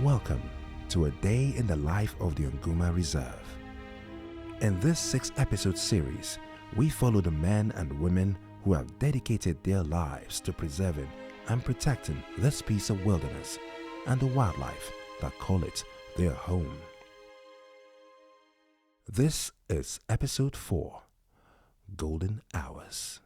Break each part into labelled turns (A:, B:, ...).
A: Welcome to a day in the life of the Onguma Reserve. In this 6-episode series, we follow the men and women who have dedicated their lives to preserving and protecting this piece of wilderness and the wildlife that call it their home. This is episode 4, Golden Hours.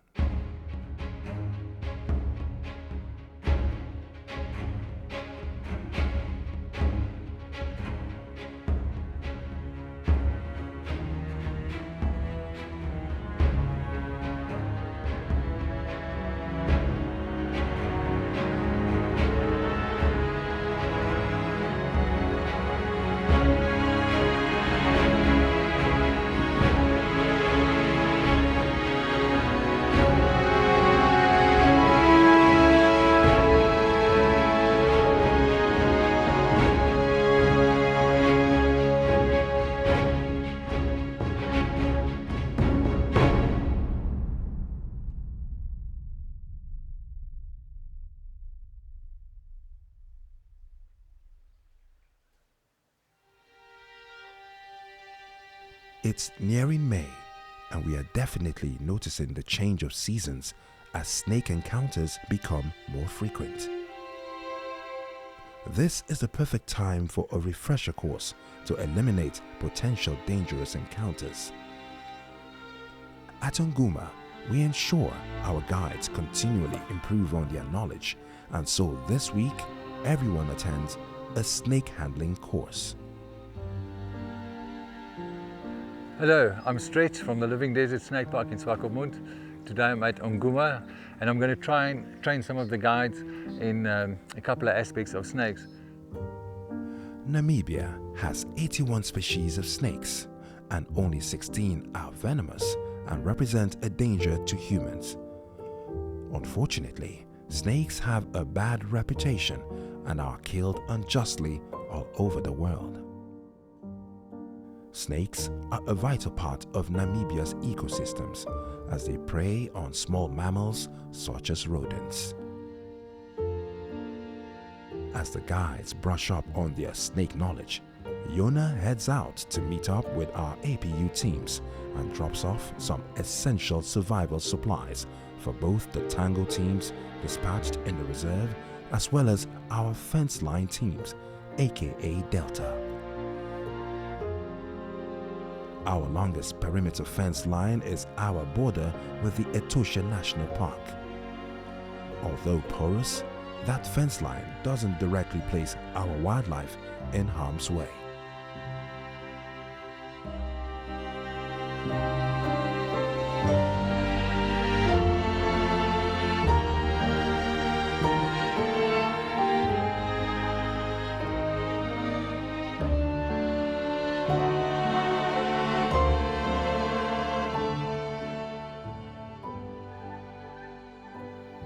A: It's nearing May, and we are definitely noticing the change of seasons as snake encounters become more frequent. This is the perfect time for a refresher course to eliminate potential dangerous encounters. At Onguma, we ensure our guides continually improve on their knowledge, and so this week, everyone attends a snake handling course.
B: Hello, I'm Stretch from the Living Desert Snake Park in Swakopmund. Today I'm at Onguma and I'm going to try and train some of the guides in a couple of aspects of snakes.
A: Namibia has 81 species of snakes and only 16 are venomous and represent a danger to humans. Unfortunately, snakes have a bad reputation and are killed unjustly all over the world. Snakes are a vital part of Namibia's ecosystems as they prey on small mammals such as rodents. As the guides brush up on their snake knowledge, Yona heads out to meet up with our APU teams and drops off some essential survival supplies for both the Tango teams dispatched in the reserve as well as our fence line teams, aka Delta. Our longest perimeter fence line is our border with the Epsiode National Park. Although porous, that fence line doesn't directly place our wildlife in harm's way.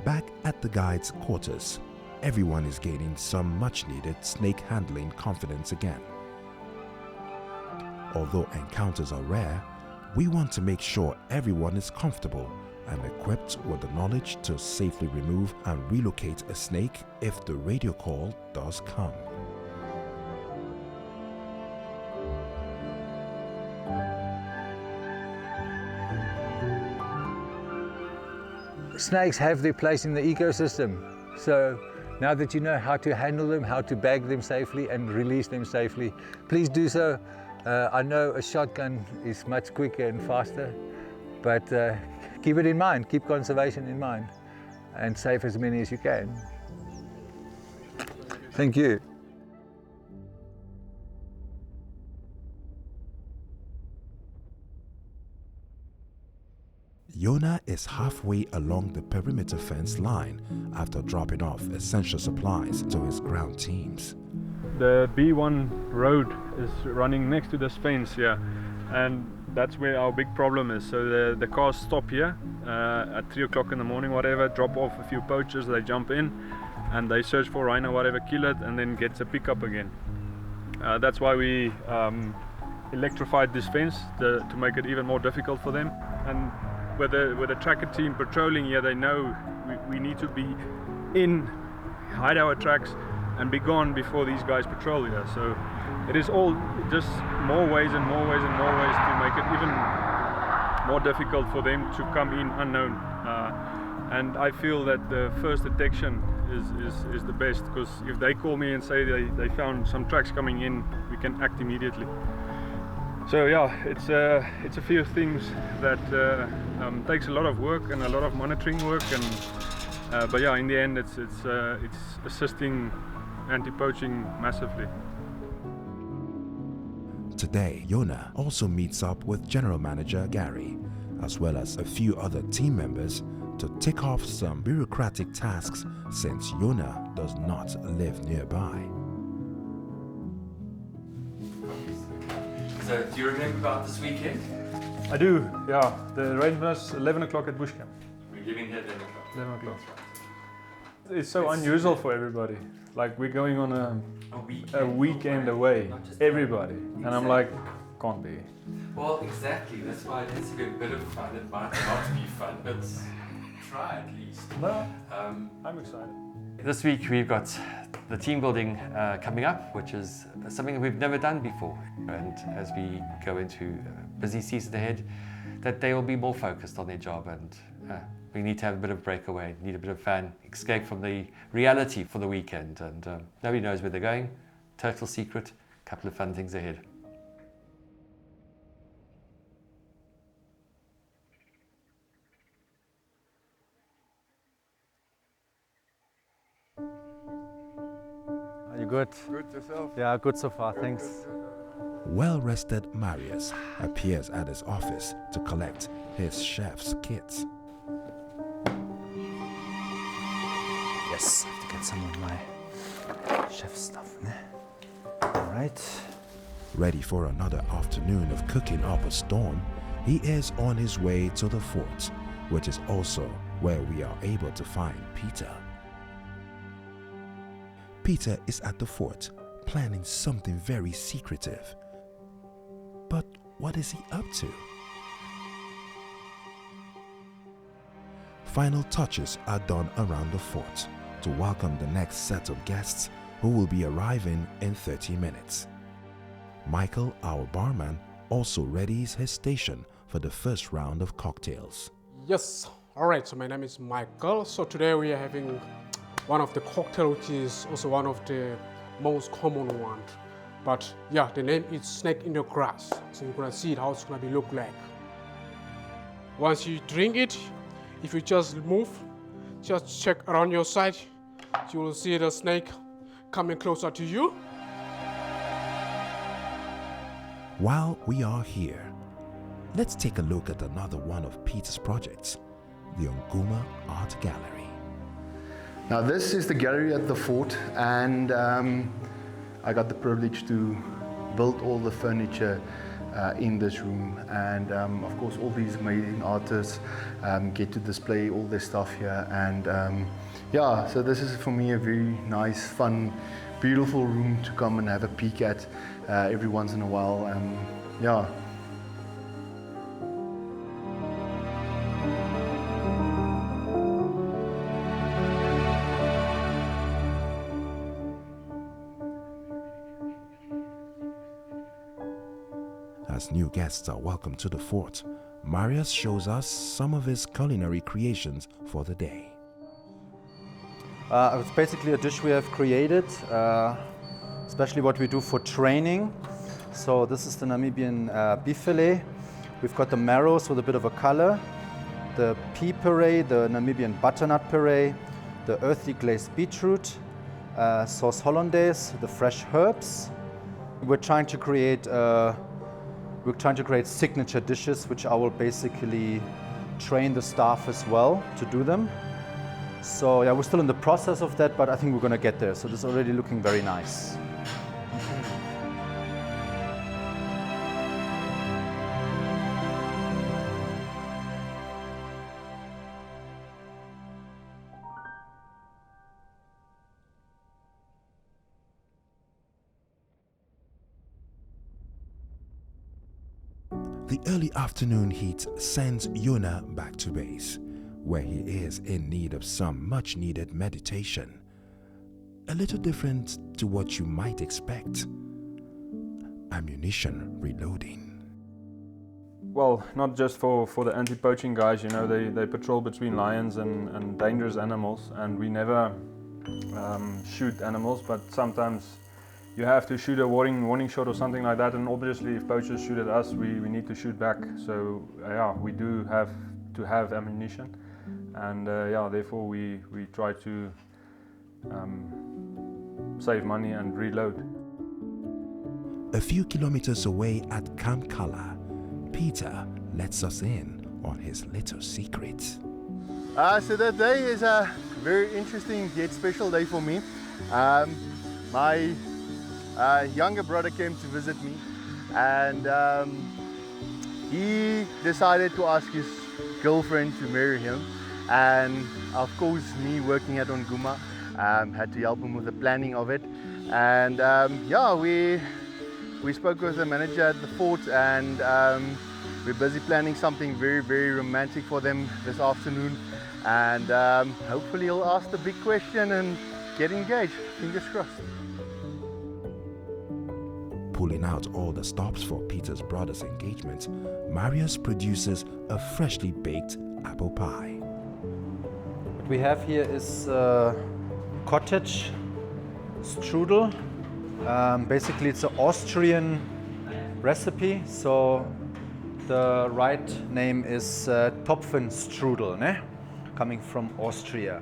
A: Back at the guides' quarters, everyone is gaining some much-needed snake handling confidence again. Although encounters are rare, we want to make sure everyone is comfortable and equipped with the knowledge to safely remove and relocate a snake if the radio call does come.
B: Snakes have their place in the ecosystem, so now that you know how to handle them, how to bag them safely and release them safely, please do so. I know a shotgun is much quicker and faster, but keep it in mind, keep conservation in mind and save as many as you can. Thank you.
A: Yona is halfway along the perimeter fence line after dropping off essential supplies to his ground teams.
C: The B1 road is running next to this fence here, and that's where our big problem is. So the cars stop here at 3 o'clock in the morning, whatever, drop off a few poachers, they jump in and they search for rhino, whatever, kill it, and then gets a pickup again. That's why we electrified this fence to make it even more difficult for them. And with the tracker team patrolling here, they know we need to be in, hide our tracks, and be gone before these guys patrol here. So it is all just more ways and more ways and more ways to make it even more difficult for them to come in unknown. And I feel that the first detection is the best, because if they call me and say they found some tracks coming in, we can act immediately. So yeah, it's a few things that takes a lot of work and a lot of monitoring work, and but yeah, in the end it's assisting anti-poaching massively.
A: Today, Yona also meets up with General Manager Gary, as well as a few other team members, to tick off some bureaucratic tasks, since Yona does not live nearby.
D: So, do you remember about this weekend?
C: I do, yeah. The arrangement is 11 o'clock at bush camp.
D: We're giving here 11 o'clock.
C: 11 o'clock. It's so unusual for everybody. Like, we're going on a weekend away, everybody. And I'm like, can't be.
D: Well, exactly. That's why it has to be a bit of fun. It might not be fun, but try at least.
C: No, I'm excited.
D: This week we've got the team building coming up, which is something that we've never done before. And as we go into busy season ahead, that they will be more focused on their job, and we need to have a bit of breakaway, need a bit of fun, escape from the reality for the weekend. And nobody knows where they're going, total secret, a couple of fun things ahead.
B: Are you good?
E: Good yourself?
B: Yeah, good so far, thanks.
A: Well-rested Marius appears at his office to collect his chef's kits.
F: Yes, I have to get some of my chef stuff. All right.
A: Ready for another afternoon of cooking up a storm, he is on his way to the fort, which is also where we are able to find Peter. Peter is at the fort, planning something very secretive. But what is he up to? Final touches are done around the fort to welcome the next set of guests who will be arriving in 30 minutes. Michael, our barman, also readies his station for the first round of cocktails.
G: Yes, alright, so my name is Michael. So today we are having one of the cocktail, which is also one of the most common ones. But yeah, the name is Snake in the Grass. So you're gonna see how it's gonna be look like. Once you drink it, if you just move, just check around your side, you will see the snake coming closer to you.
A: While we are here, let's take a look at another one of Peter's projects, the Onguma Art Gallery.
E: Now this is the gallery at the fort, and I got the privilege to build all the furniture in this room, and of course all these amazing artists get to display all their stuff here, and yeah, so this is for me a very nice, fun, beautiful room to come and have a peek at every once in a while. Yeah.
A: As new guests are welcomed to the fort, Marius shows us some of his culinary creations for the day.
F: It's basically a dish we have created, especially what we do for training. So this is the Namibian beef fillet. We've got the marrows with a bit of a color, the pea puree, the Namibian butternut puree, the earthy glazed beetroot, sauce hollandaise, the fresh herbs. We're trying to create signature dishes, which I will basically train the staff as well to do them. So yeah, we're still in the process of that, but I think we're going to get there. So this is already looking very nice.
A: The early afternoon heat sends Yona back to base, where he is in need of some much-needed meditation. a little different to what you might expect. Ammunition reloading.
C: Well, not just for the anti-poaching guys, you know, they patrol between lions and dangerous animals, and we never shoot animals, but sometimes you have to shoot a warning shot or something like that, and obviously if poachers shoot at us, we need to shoot back. So yeah, we do have to have ammunition, and yeah, therefore we try to save money and reload.
A: A few kilometers away at Camp Kala, Peter lets us in on his little secret.
E: So that day is a very interesting yet special day for me. My younger brother came to visit me, and he decided to ask his girlfriend to marry him, and of course me working at Onguma had to help him with the planning of it. And yeah, we spoke with the manager at the fort, and we're busy planning something very, very romantic for them this afternoon, and hopefully he'll ask the big question and get engaged. Fingers crossed.
A: Pulling out all the stops for Peter's brother's engagement, Marius produces a freshly baked apple pie.
F: What we have here is cottage strudel. Basically, it's an Austrian recipe, so the right name is Topfenstrudel, ne? Coming from Austria.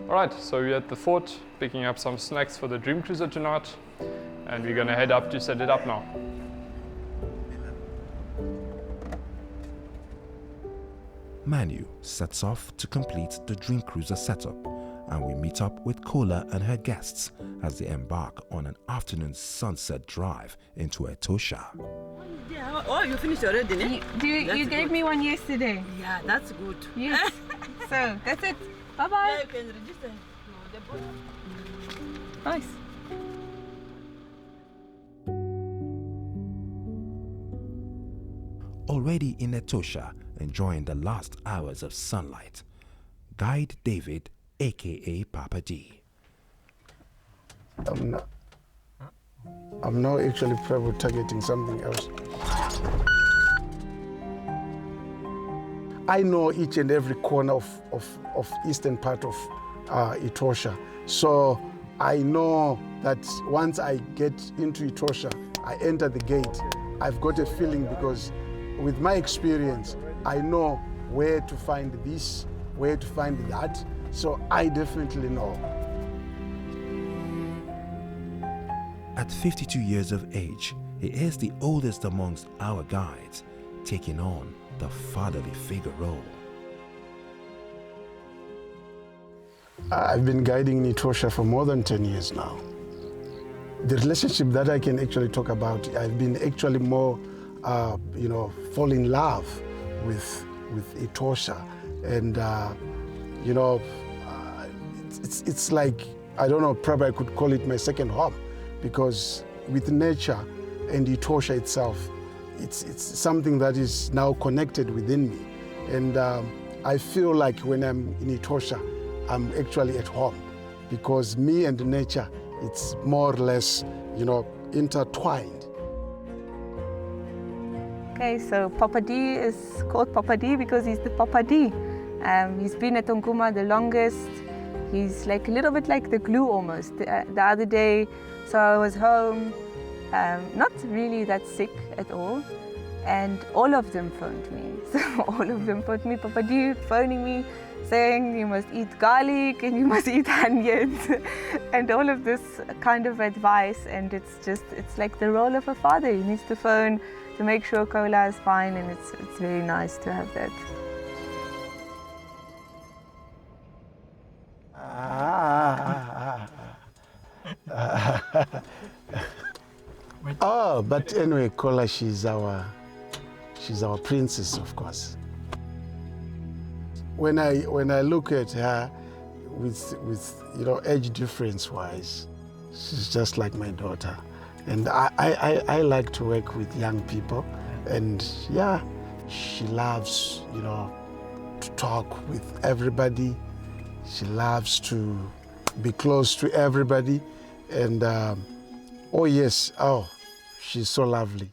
C: Alright, so we're at the fort picking up some snacks for the Dream Cruiser tonight, and we're gonna head up to set it up now.
A: Manu sets off to complete the Dream Cruiser setup, and we meet up with Kola and her guests as they embark on an afternoon sunset drive into Etosha.
H: Yeah, oh, you finished already, ne?
I: You gave me one yesterday.
H: Yeah, that's good.
I: Yes. So that's it. Bye-bye.
H: Yeah, you can register to the board.
I: Nice.
A: Already in Etosha, enjoying the last hours of sunlight, Guide David, aka Papa D.
J: I'm now actually probably targeting something else. I know each and every corner of eastern part of Etosha. So I know that once I get into Etosha, I enter the gate, I've got a feeling, because with my experience, I know where to find this, where to find that. So I definitely know.
A: At 52 years of age, he is the oldest amongst our guides, taking on the fatherly figure role.
J: I've been guiding in Etosha for more than 10 years now. The relationship that I can actually talk about, I've been actually more, fall in love with Etosha, and it's like, I don't know, probably I could call it my second home, because with nature and Etosha itself, it's something that is now connected within me, and I feel like when I'm in Etosha, I'm actually at home, because me and nature, it's more or less, intertwined.
I: Okay, so Papa D is called Papa D because he's the Papa D. He's been at Onguma the longest. He's like a little bit like the glue almost. The other day, so I was home, not really that sick at all, and all of them phoned me. So all of them phoned me, Papa D phoning me, saying you must eat garlic and you must eat onions, and all of this kind of advice. And it's like the role of a father. He needs to phone to make sure Kola is fine, and it's very nice to have that.
J: Oh, but anyway, Kola, she's our princess, of course. When I look at her, with age difference wise, she's just like my daughter, and I like to work with young people, and yeah, she loves to talk with everybody. She loves to be close to everybody. And oh yes, oh, she's so lovely.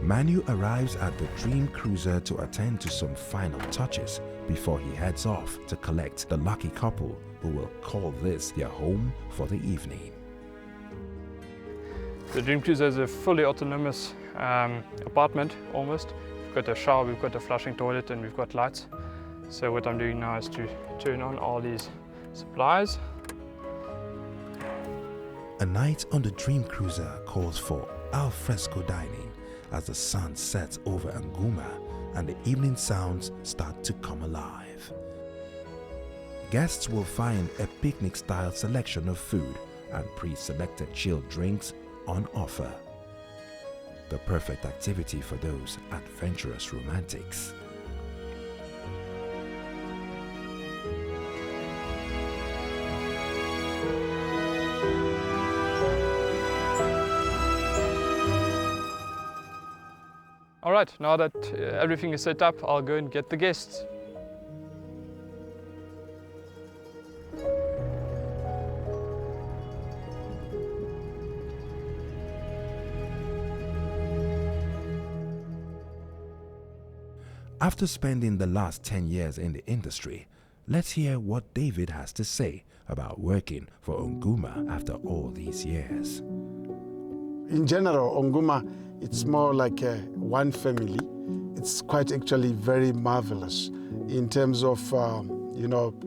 A: Manu arrives at the Dream Cruiser to attend to some final touches before he heads off to collect the lucky couple who will call this their home for the evening.
C: The Dream Cruiser is a fully autonomous apartment, almost. We've got a shower, we've got a flushing toilet, and we've got lights. So what I'm doing now is to turn on all these supplies.
A: A night on the Dream Cruiser calls for al fresco dining as the sun sets over Onguma and the evening sounds start to come alive. Guests will find a picnic-style selection of food and pre-selected chilled drinks on offer. The perfect activity for those adventurous romantics.
C: All right, now that everything is set up, I'll go and get the guests.
A: After spending the last 10 years in the industry, let's hear what David has to say about working for Onguma after all these years.
J: In general, Onguma, it's more like one family. It's quite actually very marvelous in terms of,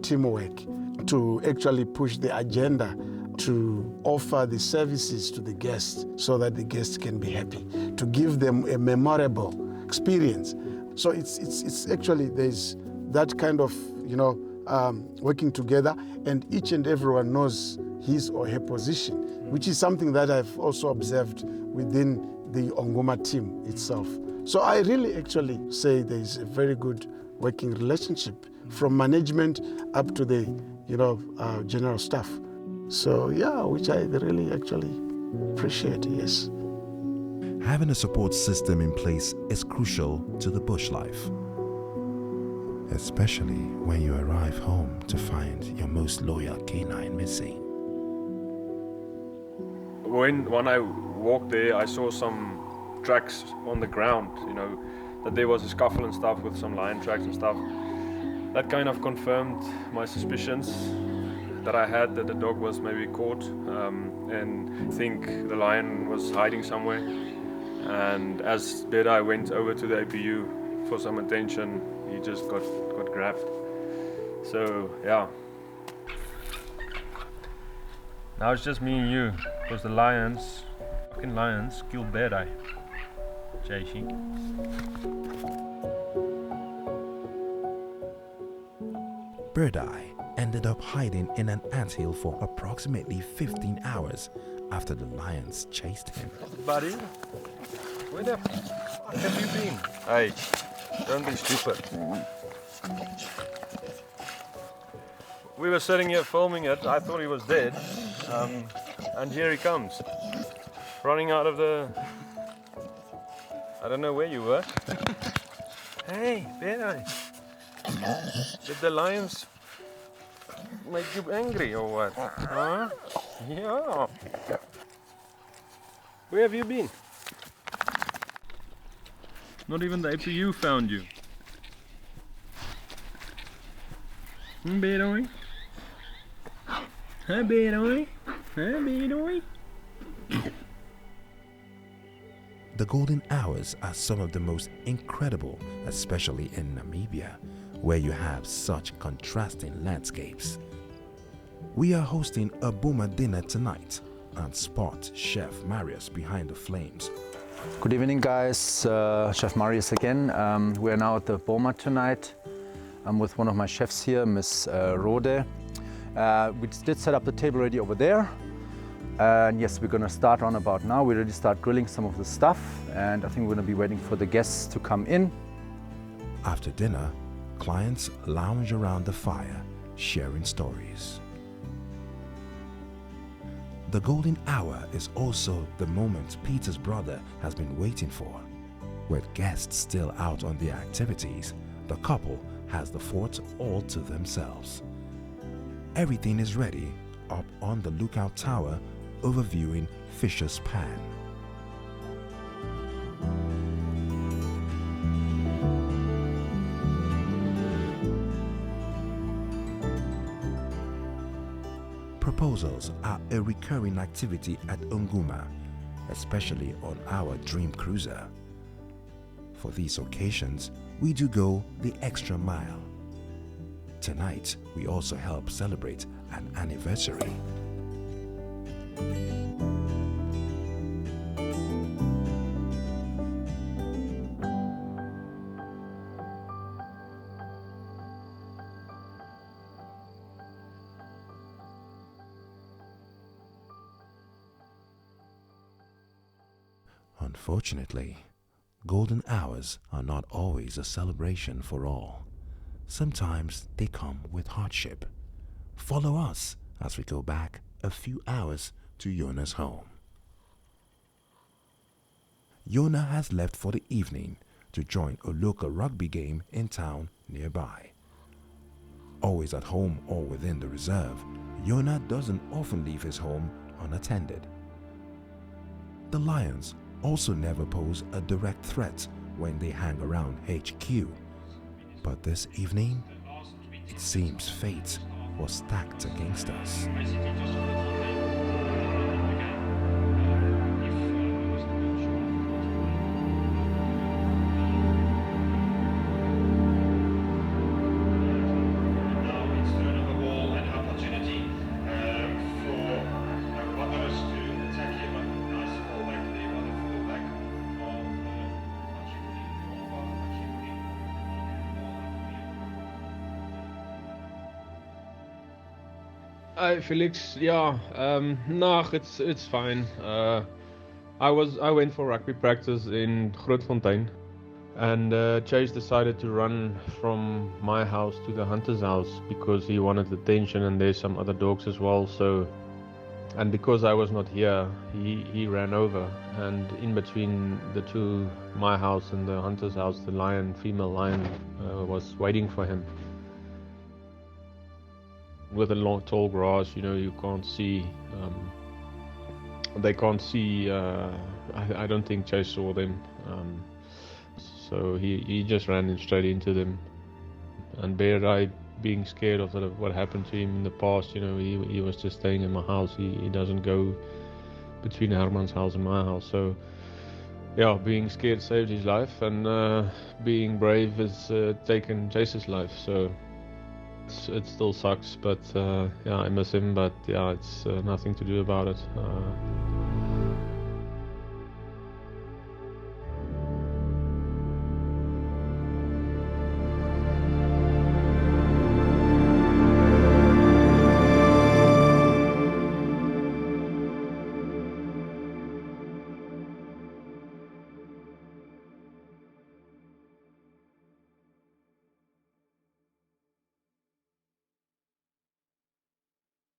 J: teamwork, to actually push the agenda to offer the services to the guests so that the guests can be happy, to give them a memorable experience. So it's actually, there's that kind of, working together, and each and everyone knows his or her position, which is something that I've also observed within the Onguma team itself. So I really actually say there's a very good working relationship from management up to the, general staff. So yeah, which I really actually appreciate, yes.
A: Having a support system in place is crucial to the bush life, especially when you arrive home to find your most loyal canine missing.
C: When I walked there, I saw some tracks on the ground, that there was a scuffle and stuff with some lion tracks and stuff. That kind of confirmed my suspicions that I had that the dog was maybe caught, and I think the lion was hiding somewhere. And as I went over to the APU for some attention, he just got grabbed. So yeah. Now it's just me and you, because the fucking lions killed Birdeye. JC.
A: Birdeye ended up hiding in an anthill for approximately 15 hours after the lions chased him.
C: Buddy, where the fuck have you been? Hey, don't be stupid. We were sitting here filming it. I thought he was dead. And here he comes. Running out of the... I don't know where you were. Hey, Birdeye. Did the lions make you angry or what? Huh? Yeah. Where have you been? Not even the APU found you. Birdeye? Hi, Birdeye. Hi, Birdeye.
A: The golden hours are some of the most incredible, especially in Namibia, where you have such contrasting landscapes. We are hosting a Boma dinner tonight and spot Chef Marius behind the flames.
F: Good evening, guys. Chef Marius again. We are now at the Boma tonight. I'm with one of my chefs here, Miss Rode. We did set up the table already over there. And yes, we're gonna start on about now. We already start grilling some of the stuff, and I think we're gonna be waiting for the guests to come in.
A: After dinner, clients lounge around the fire, sharing stories. The golden hour is also the moment Peter's brother has been waiting for. With guests still out on their activities, the couple has the fort all to themselves. Everything is ready up on the lookout tower overviewing Fisher's Pan. Proposals are a recurring activity at Onguma, especially on our dream cruiser. For these occasions, we do go the extra mile. Tonight, we also help celebrate an anniversary. Unfortunately, golden hours are not always a celebration for all. Sometimes they come with hardship. Follow us as we go back a few hours to Yona's home. Yona has left for the evening to join a local rugby game in town nearby. Always at home or within the reserve, Yona doesn't often leave his home unattended. The lions also never pose a direct threat when they hang around HQ. But this evening, it seems fate was stacked against us.
K: Hi Felix, yeah, no, it's fine. I went for rugby practice in Grootfontein, and Chase decided to run from my house to the hunter's house because he wanted attention, and there's some other dogs as well. So, and because I was not here, he ran over, and in between the two, my house and the hunter's house, the female lion, was waiting for him. With a long tall grass, you know, you can't see, they can't see, I don't think Chase saw them, so he just ran straight into them. And Bear, being scared of what happened to him in the past, you know, he was just staying in my house. He doesn't go between Herman's house and my house. So yeah, being scared saved his life, and being brave has taken Chase's life. So it still sucks, but yeah, I miss him, but yeah, it's nothing to do about it.